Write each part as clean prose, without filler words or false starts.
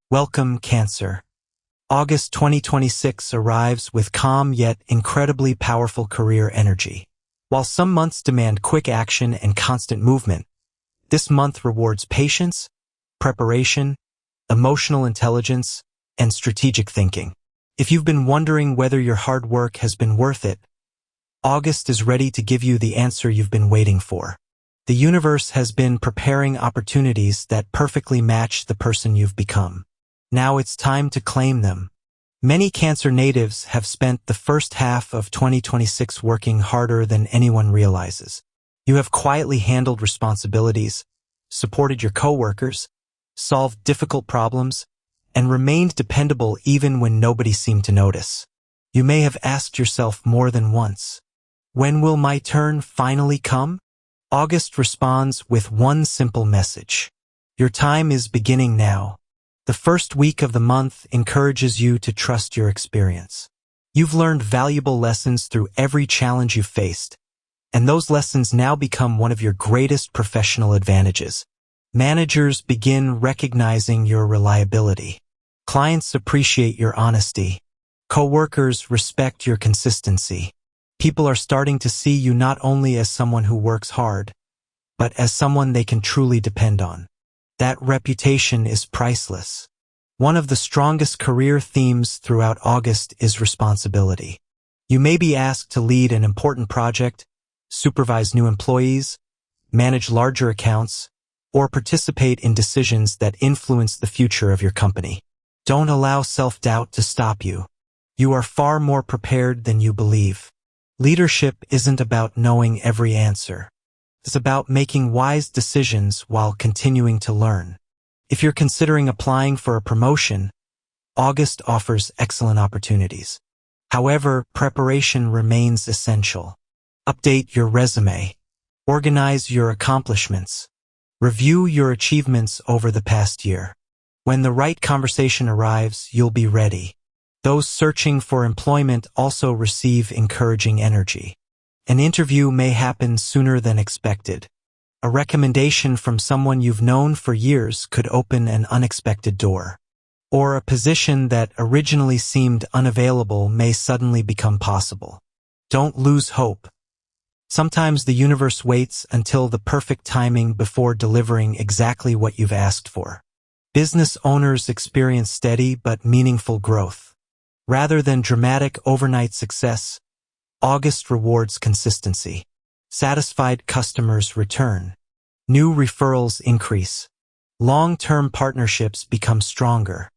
Welcome, Cancer. August 2026 arrives with calm yet incredibly powerful career energy. While some months demand quick action and constant movement, this month rewards patience, preparation, emotional intelligence, and strategic thinking. If you've been wondering whether your hard work has been worth it, August is ready to give you the answer you've been waiting for. The universe has been preparing opportunities that perfectly match the person you've become. Now it's time to claim them. Many Cancer natives have spent the first half of 2026 working harder than anyone realizes. You have quietly handled responsibilities, supported your coworkers, solved difficult problems, and remained dependable even when nobody seemed to notice. You may have asked yourself more than once, when will my turn finally come? August responds with one simple message. Your time is beginning now. The first week of the month encourages you to trust your experience. You've learned valuable lessons through every challenge you've faced, and those lessons now become one of your greatest professional advantages. Managers begin recognizing your reliability. Clients appreciate your honesty. Coworkers respect your consistency. People are starting to see you not only as someone who works hard, but as someone they can truly depend on. That reputation is priceless. One of the strongest career themes throughout August is responsibility. You may be asked to lead an important project, supervise new employees, manage larger accounts, or participate in decisions that influence the future of your company. Don't allow self-doubt to stop you. You are far more prepared than you believe. Leadership isn't about knowing every answer. It's about making wise decisions while continuing to learn. If you're considering applying for a promotion, August offers excellent opportunities. However, preparation remains essential. Update your resume. Organize your accomplishments. Review your achievements over the past year. When the right conversation arrives, you'll be ready. Those searching for employment also receive encouraging energy. An interview may happen sooner than expected. A recommendation from someone you've known for years could open an unexpected door. Or a position that originally seemed unavailable may suddenly become possible. Don't lose hope. Sometimes the universe waits until the perfect timing before delivering exactly what you've asked for. Business owners experience steady but meaningful growth. Rather than dramatic overnight success, August rewards consistency. Satisfied customers return. New referrals increase. Long-term partnerships become stronger.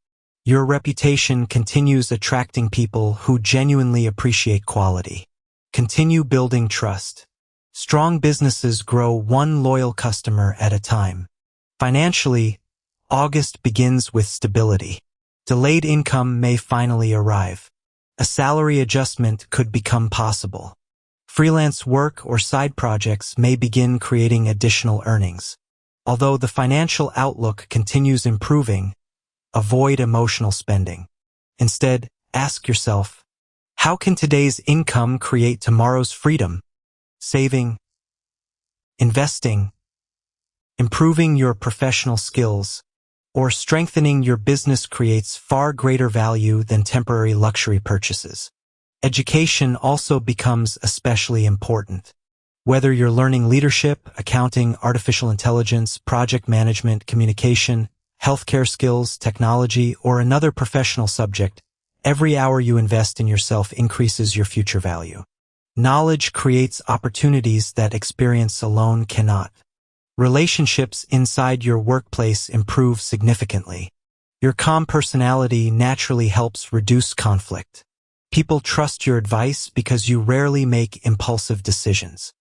Your reputation continues attracting people who genuinely appreciate quality. Continue building trust. Strong businesses grow one loyal customer at a time. Financially, August begins with stability. Delayed income may finally arrive. A salary adjustment could become possible. Freelance work or side projects may begin creating additional earnings. Although the financial outlook continues improving, avoid emotional spending. Instead, ask yourself, how can today's income create tomorrow's freedom? Saving, investing, improving your professional skills, or strengthening your business creates far greater value than temporary luxury purchases. Education also becomes especially important. Whether you're learning leadership, accounting, artificial intelligence, project management, communication, healthcare skills, technology, or another professional subject, every hour you invest in yourself increases your future value. Knowledge creates opportunities that experience alone cannot. Relationships inside your workplace improve significantly. Your calm personality naturally helps reduce conflict. People trust your advice because you rarely make impulsive decisions.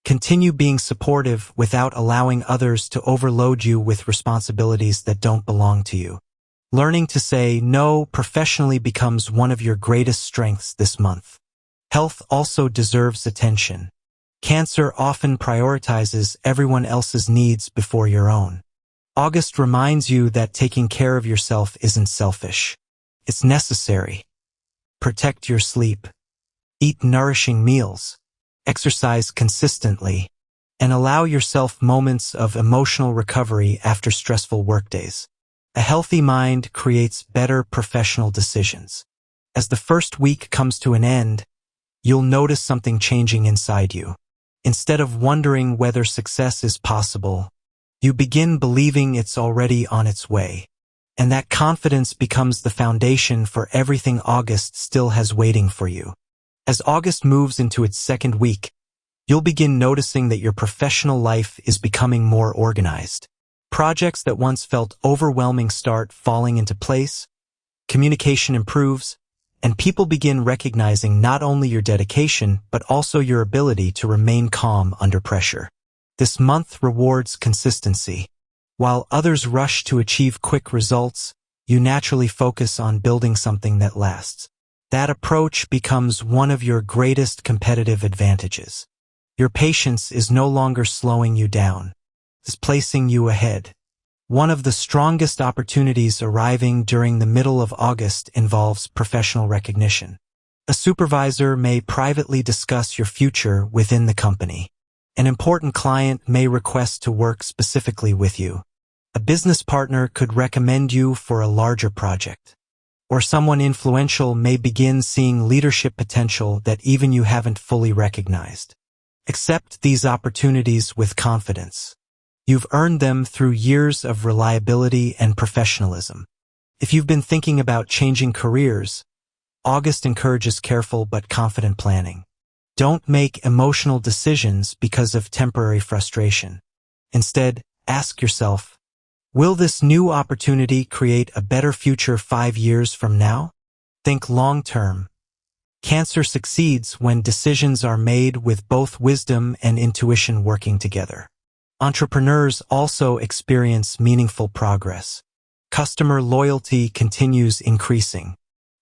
Continue being supportive without allowing others to overload you with responsibilities that don't belong to you. Learning to say no professionally becomes one of your greatest strengths this month. Health also deserves attention. Cancer often prioritizes everyone else's needs before your own. August reminds you that taking care of yourself isn't selfish. It's necessary. Protect your sleep. Eat nourishing meals. Exercise consistently. And allow yourself moments of emotional recovery after stressful workdays. A healthy mind creates better professional decisions. As the first week comes to an end, you'll notice something changing inside you. Instead of wondering whether success is possible, you begin believing it's already on its way. And that confidence becomes the foundation for everything August still has waiting for you. As August moves into its second week, you'll begin noticing that your professional life is becoming more organized. Projects that once felt overwhelming start falling into place, communication improves, and people begin recognizing not only your dedication but also your ability to remain calm under pressure. This month rewards consistency. While others rush to achieve quick results, you naturally focus on building something that lasts. That approach becomes one of your greatest competitive advantages. Your patience is no longer slowing you down. It's placing you ahead. One of the strongest opportunities arriving during the middle of August involves professional recognition. A supervisor may privately discuss your future within the company. An important client may request to work specifically with you. A business partner could recommend you for a larger project. Or someone influential may begin seeing leadership potential that even you haven't fully recognized. Accept these opportunities with confidence. You've earned them through years of reliability and professionalism. If you've been thinking about changing careers, August encourages careful but confident planning. Don't make emotional decisions because of temporary frustration. Instead, ask yourself, will this new opportunity create a better future 5 years from now? Think long-term. Cancer succeeds when decisions are made with both wisdom and intuition working together. Entrepreneurs also experience meaningful progress. Customer loyalty continues increasing.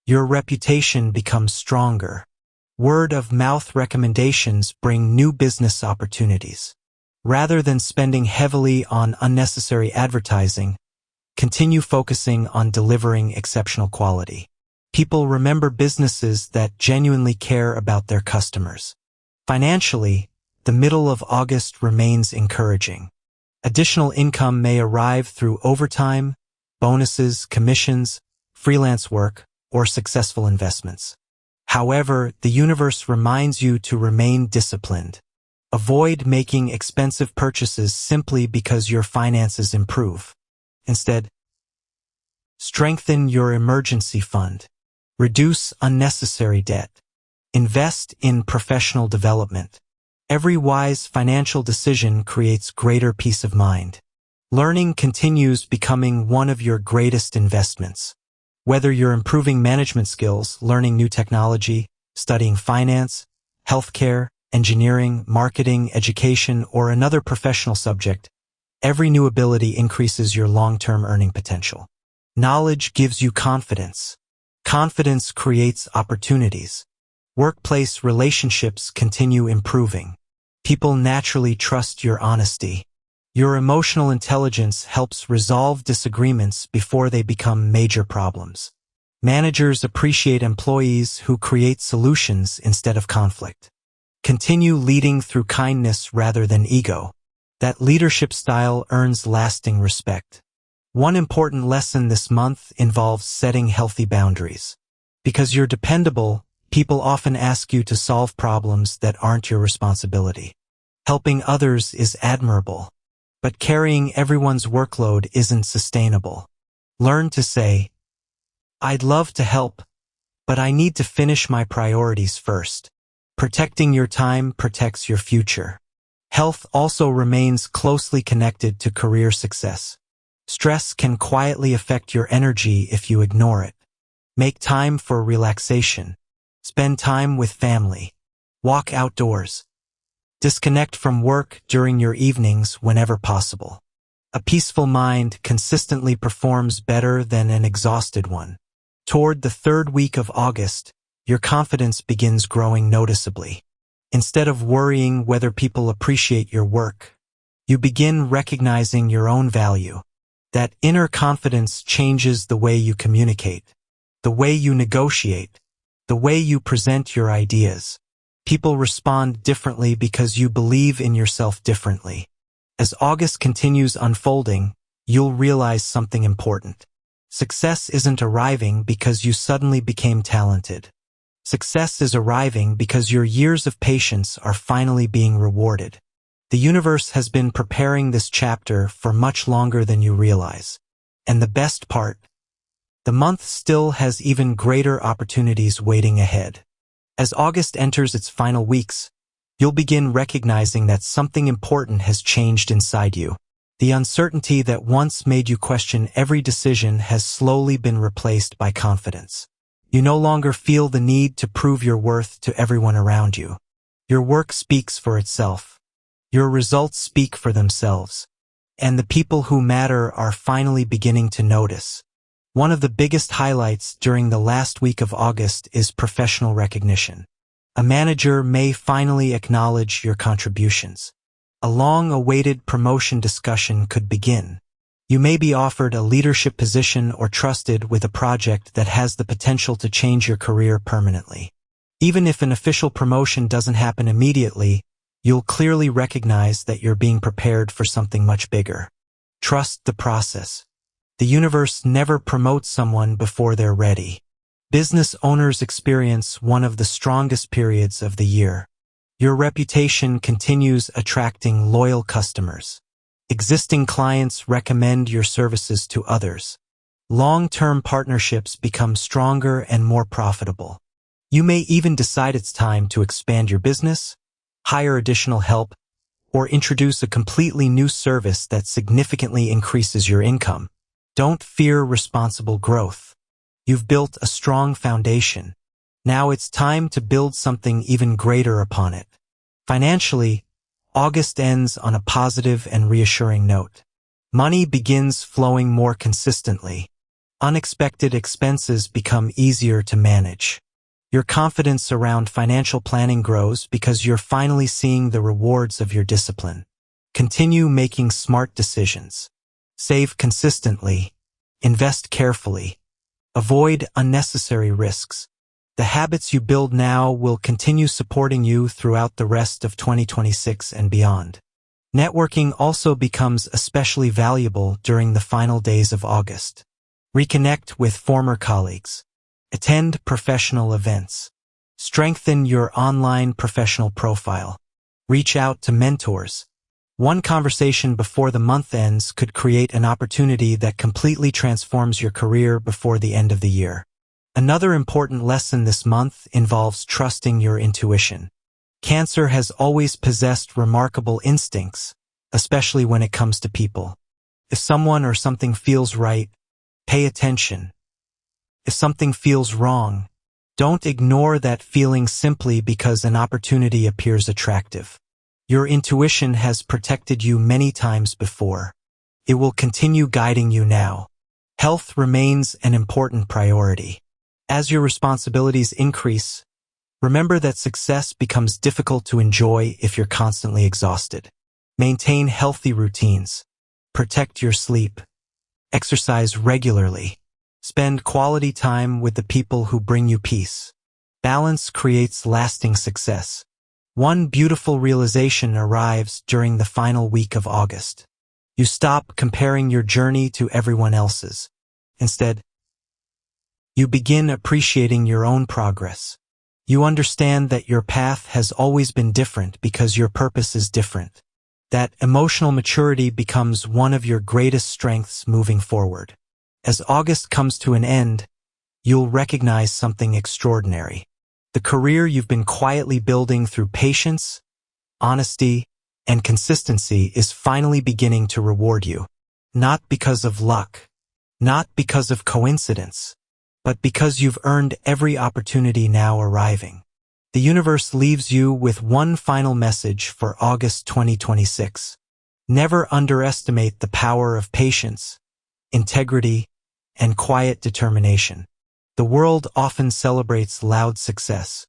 Your reputation becomes stronger. Word-of-mouth recommendations bring new business opportunities. Rather than spending heavily on unnecessary advertising, continue focusing on delivering exceptional quality. People remember businesses that genuinely care about their customers. Financially, the middle of August remains encouraging. Additional income may arrive through overtime, bonuses, commissions, freelance work, or successful investments. However, the universe reminds you to remain disciplined. Avoid making expensive purchases simply because your finances improve. Instead, strengthen your emergency fund. Reduce unnecessary debt. Invest in professional development. Every wise financial decision creates greater peace of mind. Learning continues becoming one of your greatest investments. Whether you're improving management skills, learning new technology, studying finance, healthcare, engineering, marketing, education, or another professional subject, every new ability increases your long-term earning potential. Knowledge gives you confidence. Confidence creates opportunities. Workplace relationships continue improving. People naturally trust your honesty. Your emotional intelligence helps resolve disagreements before they become major problems. Managers appreciate employees who create solutions instead of conflict. Continue leading through kindness rather than ego. That leadership style earns lasting respect. One important lesson this month involves setting healthy boundaries. Because you're dependable, people often ask you to solve problems that aren't your responsibility. Helping others is admirable, but carrying everyone's workload isn't sustainable. Learn to say, I'd love to help, but I need to finish my priorities first. Protecting your time protects your future. Health also remains closely connected to career success. Stress can quietly affect your energy if you ignore it. Make time for relaxation. Spend time with family. Walk outdoors. Disconnect from work during your evenings whenever possible. A peaceful mind consistently performs better than an exhausted one. Toward the third week of August, your confidence begins growing noticeably. Instead of worrying whether people appreciate your work, you begin recognizing your own value. That inner confidence changes the way you communicate, the way you negotiate, the way you present your ideas. People respond differently because you believe in yourself differently. As August continues unfolding, you'll realize something important. Success isn't arriving because you suddenly became talented. Success is arriving because your years of patience are finally being rewarded. The universe has been preparing this chapter for much longer than you realize. And the best part, the month still has even greater opportunities waiting ahead. As August enters its final weeks, you'll begin recognizing that something important has changed inside you. The uncertainty that once made you question every decision has slowly been replaced by confidence. You no longer feel the need to prove your worth to everyone around you. Your work speaks for itself. Your results speak for themselves. And the people who matter are finally beginning to notice. One of the biggest highlights during the last week of August is professional recognition. A manager may finally acknowledge your contributions. A long-awaited promotion discussion could begin. You may be offered a leadership position or trusted with a project that has the potential to change your career permanently. Even if an official promotion doesn't happen immediately, you'll clearly recognize that you're being prepared for something much bigger. Trust the process. The universe never promotes someone before they're ready. Business owners experience one of the strongest periods of the year. Your reputation continues attracting loyal customers. Existing clients recommend your services to others. Long-term partnerships become stronger and more profitable. You may even decide it's time to expand your business, hire additional help, or introduce a completely new service that significantly increases your income. Don't fear responsible growth. You've built a strong foundation. Now it's time to build something even greater upon it. Financially, August ends on a positive and reassuring note. Money begins flowing more consistently. Unexpected expenses become easier to manage. Your confidence around financial planning grows because you're finally seeing the rewards of your discipline. Continue making smart decisions. Save consistently. Invest carefully. Avoid unnecessary risks. The habits you build now will continue supporting you throughout the rest of 2026 and beyond. Networking also becomes especially valuable during the final days of August. Reconnect with former colleagues. Attend professional events. Strengthen your online professional profile. Reach out to mentors. One conversation before the month ends could create an opportunity that completely transforms your career before the end of the year. Another important lesson this month involves trusting your intuition. Cancer has always possessed remarkable instincts, especially when it comes to people. If someone or something feels right, pay attention. If something feels wrong, don't ignore that feeling simply because an opportunity appears attractive. Your intuition has protected you many times before. It will continue guiding you now. Health remains an important priority. As your responsibilities increase, remember that success becomes difficult to enjoy if you're constantly exhausted. Maintain healthy routines. Protect your sleep. Exercise regularly. Spend quality time with the people who bring you peace. Balance creates lasting success. One beautiful realization arrives during the final week of August. You stop comparing your journey to everyone else's. Instead, you begin appreciating your own progress. You understand that your path has always been different because your purpose is different. That emotional maturity becomes one of your greatest strengths moving forward. As August comes to an end, you'll recognize something extraordinary. The career you've been quietly building through patience, honesty, and consistency is finally beginning to reward you. Not because of luck, not because of coincidence, but because you've earned every opportunity now arriving. The universe leaves you with one final message for August 2026. Never underestimate the power of patience, integrity, and quiet determination. The world often celebrates loud success,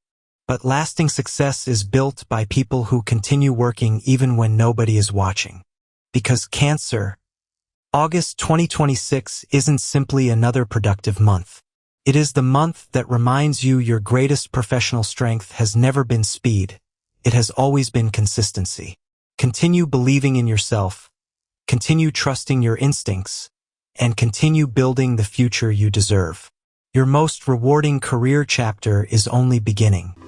but lasting success is built by people who continue working even when nobody is watching. Because Cancer, August 2026 isn't simply another productive month. It is the month that reminds you your greatest professional strength has never been speed. It has always been consistency. Continue believing in yourself. continue trusting your instincts, and continue building the future you deserve. Your most rewarding career chapter is only beginning.